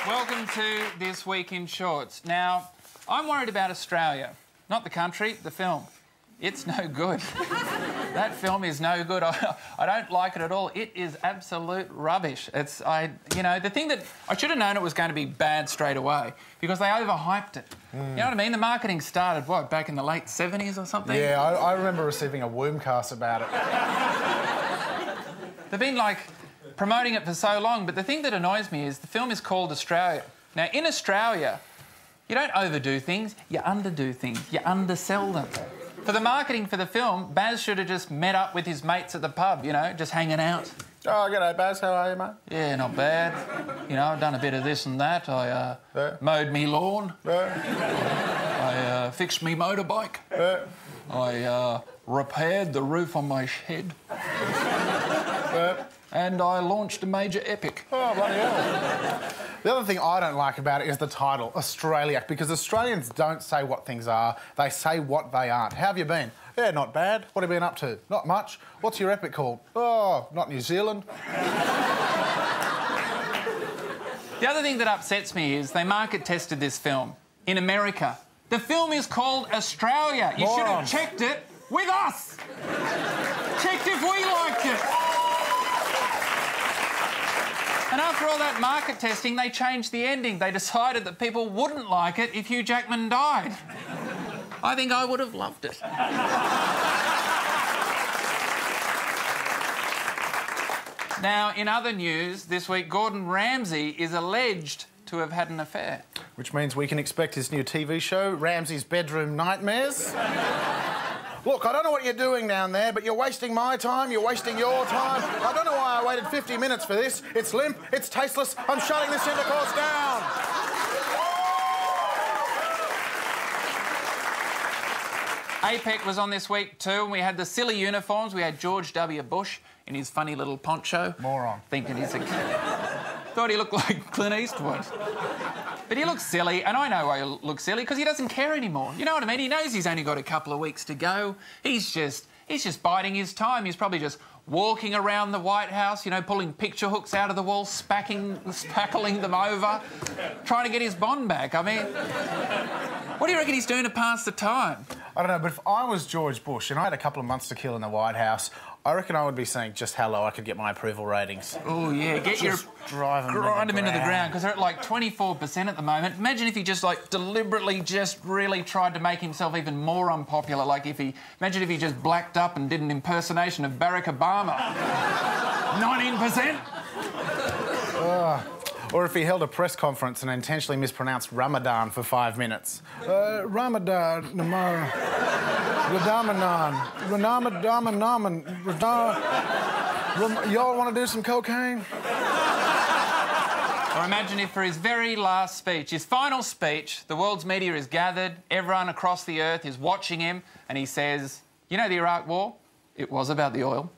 Welcome to This Week in Shorts. Now, I'm worried about Australia. Not the country, the film. It's no good. That film is no good. I don't like it at all. It is absolute rubbish. You know, the thing that... I should have known it was going to be bad straight away because they overhyped it. You know what I mean? The marketing started, what, back in the late 70s or something? Yeah, I remember receiving a Wombcast about it. They've been, like, promoting it for so long, but the thing that annoys me is the film is called Australia. Now, in Australia, you don't overdo things, you underdo things, you undersell them. For the marketing for the film, Baz should have just met up with his mates at the pub, you know, just hanging out. Oh, g'day, Baz. How are you, mate? Yeah, not bad. You know, I've done a bit of this and that. I mowed me lawn. I fixed me motorbike. I repaired the roof on my shed. And I launched a major epic. Oh, bloody hell. The other thing I don't like about it is the title, Australia, because Australians don't say what things are, they say what they aren't. How have you been? Yeah, not bad. What have you been up to? Not much. What's your epic called? Oh, not New Zealand. The other thing that upsets me is they market tested this film in America. The film is called Australia. You should have checked it with us. Checked if we liked it. And after all that market testing, they changed the ending. They decided that people wouldn't like it if Hugh Jackman died. I think I would have loved it. Now, in other news, this week, Gordon Ramsay is alleged to have had an affair. Which means we can expect his new TV show, Ramsay's Bedroom Nightmares. Look, I don't know what you're doing down there, but you're wasting my time, you're wasting your time. I don't know why I waited 50 minutes for this. It's limp, it's tasteless. I'm shutting this intercourse down. APEC was on this week too, and we had the silly uniforms. We had George W. Bush in his funny little poncho. Moron. Thinking he's a... Thought he looked like Clint Eastwood. But he looks silly, and I know why he looks silly, because he doesn't care anymore. You know what I mean? He knows he's only got a couple of weeks to go. He's just biding his time. He's probably just walking around the White House, you know, pulling picture hooks out of the wall, spackling them over, trying to get his bond back. I mean, what do you reckon he's doing to pass the time? I don't know, but if I was George Bush and I had a couple of months to kill in the White House, I reckon I would be saying just how low I could get my approval ratings. Oh, yeah, grind them into the ground, because they're at, like, 24% at the moment. Imagine if he just, like, deliberately just really tried to make himself even more unpopular, like imagine if he just blacked up and did an impersonation of Barack Obama. 19%? Or if he held a press conference and intentionally mispronounced Ramadan for 5 minutes. Ramadan, Namara, Radamanan, y'all want to do some cocaine? Or imagine if for his very last speech, his final speech, the world's media is gathered, everyone across the earth is watching him, and he says, you know the Iraq War? It was about the oil.